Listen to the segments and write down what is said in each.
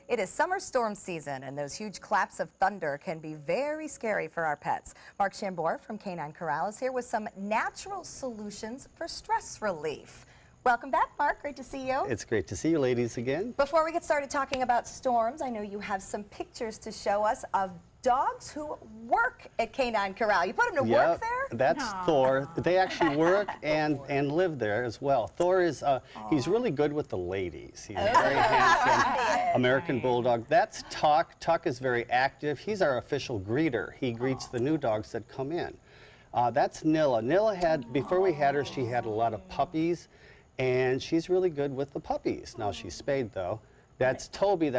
It is summer storm season, and those huge claps of thunder can be very scary for our pets. Mark Chambord from Canine Corral is here with some natural solutions for stress relief. Welcome back, Mark. Great to see you. It's great to see you ladies again. Before we get started talking about storms, I know you have some pictures to show us of dogs who work at Canine Corral. You put them to work there? That's Thor. They actually work and live there as well. Thor is, he's really good with the ladies. He's a very handsome American Bulldog. That's Tuck. Tuck is very active. He's our official greeter. He greets the new dogs that come in. That's Nilla. Nilla had, before we had her, she had a lot of puppies, and she's really good with the puppies. Now she's spayed though. That's Toby.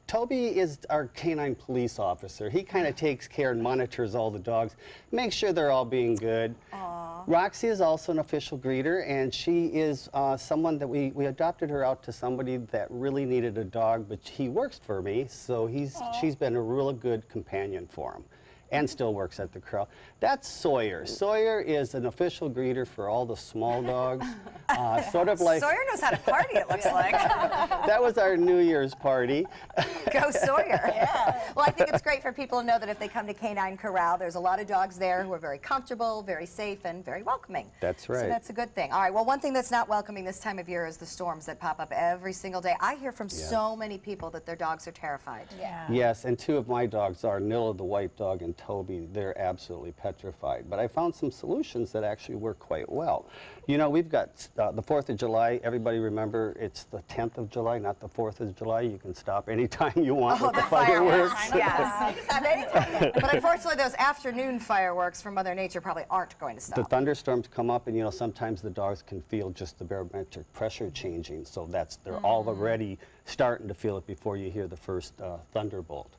Toby is our canine police officer. He kind of takes care and monitors all the dogs, makes sure they're all being good. Aww. Roxy is also an official greeter, and she is someone that we adopted her out to somebody that really needed a dog, but he works for me, so she's been a real good companion for him. And still works at the Corral. That's Sawyer. Sawyer is an official greeter for all the small dogs. Sort of like Sawyer knows how to party, it looks like. That was our New Year's party. Go Sawyer. Yeah. Well, I think it's great for people to know that if they come to Canine Corral, there's a lot of dogs there who are very comfortable, very safe, and very welcoming. That's right. So that's a good thing. All right, well, one thing that's not welcoming this time of year is the storms that pop up every single day. I hear from so many people that their dogs are terrified. Yeah. Yes, and two of my dogs are Nilla the white dog and Toby. They're absolutely petrified. But I found some solutions that actually work quite well. You know, we've got the 4th of July. Everybody remember, it's the 10th of July, not the 4th of July. You can stop anytime you want with the fireworks. Yes. But unfortunately, those afternoon fireworks from Mother Nature probably aren't going to stop. The thunderstorms come up, and you know, sometimes the dogs can feel just the barometric pressure changing. So they're already starting to feel it before you hear the first thunderbolt.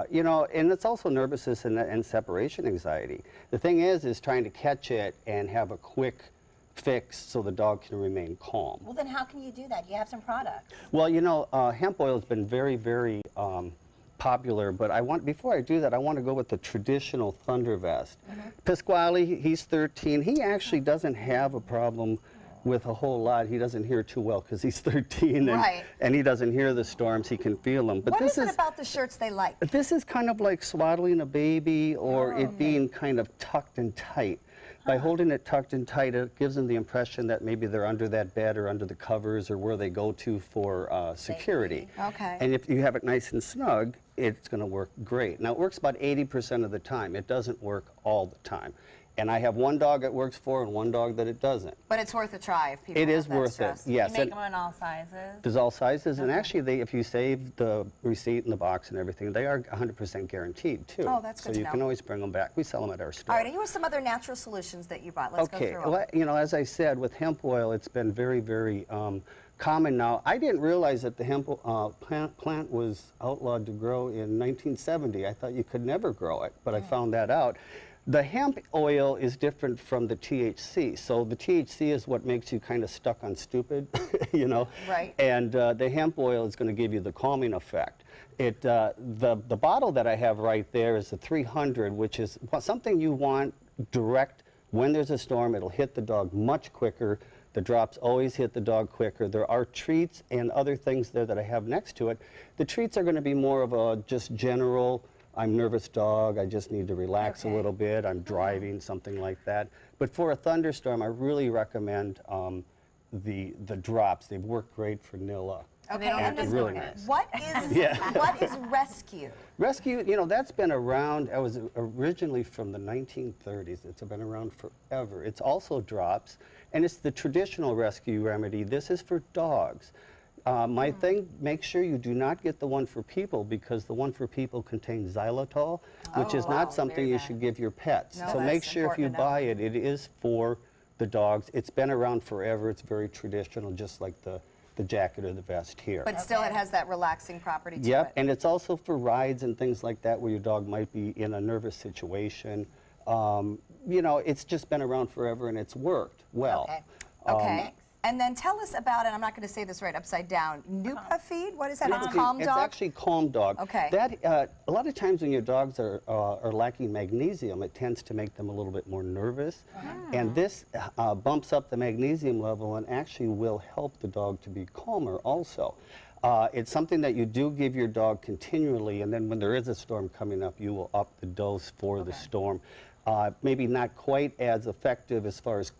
You know, and it's also nervousness and separation anxiety. The thing is trying to catch it and have a quick fix so the dog can remain calm. Well, then how can you do that? You have some products. Well, you know, hemp oil has been very, very popular, but before I do that, I want to go with the traditional Thunder Vest. Pasquale, he's 13. He actually doesn't have a problem with a whole lot. He doesn't hear too well because he's 13 and he doesn't hear the storms. He can feel them. But what is it about the shirts they like? This is kind of like swaddling a baby or it being kind of tucked and tight. By holding it tucked and tight, it gives them the impression that maybe they're under that bed or under the covers or where they go to for security. Okay. And if you have it nice and snug, it's going to work great. Now, it works about 80% of the time. It doesn't work all the time. And I have one dog it works for and one dog that it doesn't. But it's worth a try if people It is have that worth stress. it, yes. You make them in all sizes? There's all sizes, and actually, if you save the receipt and the box and everything, they are 100% guaranteed, too. Oh, that's good So to you know. can always bring them back. We sell them at our store. All right, and here were some other natural solutions that you brought. Let's go through them. Well, you know, as I said, with hemp oil, it's been very, very common now. I didn't realize that the hemp plant was outlawed to grow in 1970. I thought you could never grow it, but I found that out. The hemp oil is different from the THC. So the THC is what makes you kind of stuck on stupid, you know? Right. And the hemp oil is going to give you the calming effect. The bottle that I have right there is the 300, which is something you want direct. When there's a storm, it'll hit the dog much quicker. The drops always hit the dog quicker. There are treats and other things there that I have next to it. The treats are going to be more of a just general, I'm nervous dog, I just need to relax a little bit, I'm driving, something like that. But for a thunderstorm, I really recommend the drops. They've worked great for Nilla. Okay, And and really nice. what is Rescue? Rescue, you know, that's been around. It was originally from the 1930s. It's been around forever. It's also drops, and it's the traditional rescue remedy. This is for dogs. My thing, make sure you do not get the one for people because the one for people contains xylitol, which is not something you should give your pets. No, so make that's sure if you important to know. buy it, it is for the dogs. It's been around forever. It's very traditional, just like the jacket or the vest here. But still it has that relaxing property to Yep, it. and it's also for rides and things like that where your dog might be in a nervous situation. You know, it's just been around forever and it's worked well. Okay. Okay. And then tell us about, and I'm not going to say this right, upside down, Nupa feed? What is that? It's Calm Dog? It's actually Calm Dog. Okay. That, a lot of times when your dogs are lacking magnesium, it tends to make them a little bit more nervous. And this bumps up the magnesium level and actually will help the dog to be calmer also. It's something that you do give your dog continually, and then when there is a storm coming up, you will up the dose for the storm. Maybe not quite as effective as far as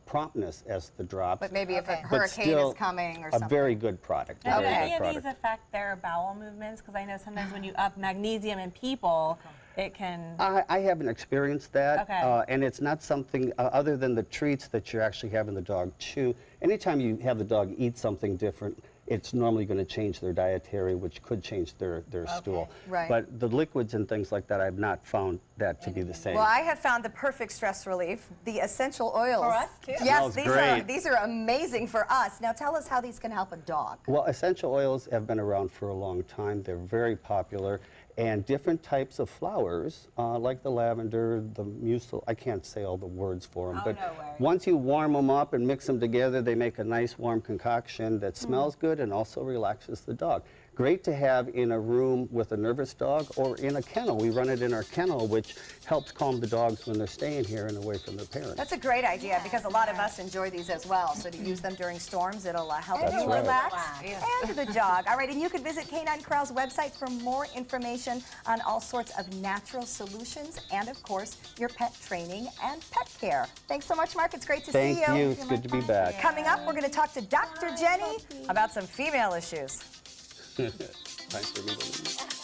promptness as the drops. But maybe if a Okay. but hurricane still is coming or a something. very good product. Now, very do good any of product. these affect their bowel movements? Because I know sometimes when you up magnesium in people, it can. I haven't experienced that, Okay. and it's not something other than the treats that you're actually having the dog chew. Anytime you have the dog eat something different, it's normally going to change their dietary, which could change their stool. Right. But the liquids and things like that, I've not found that to be the same. Well, I have found the perfect stress relief, the essential oils. For us, too? Yes, Smells these great. these are amazing for us. Now tell us how these can help a dog. Well, essential oils have been around for a long time. They're very popular. And different types of flowers, like the lavender, the mucil, I can't say all the words for them, Oh, but no worries. once you warm them up and mix them together, they make a nice warm concoction that smells good and also relaxes the dog. Great to have in a room with a nervous dog or in a kennel. We run it in our kennel, which helps calm the dogs when they're staying here and away from their parents. That's a great idea because a lot of us enjoy these as well. So to use them during storms, it'll help That's you right. relax Relax. and the dog. All right, and you can visit Canine Corral's website for more information on all sorts of natural solutions and, of course, your pet training and pet care. Thanks so much, Mark. It's great to Thank see you. It's good to be back. Coming up, we're going to talk to Dr. Jenny about some female issues. Time for me to leave.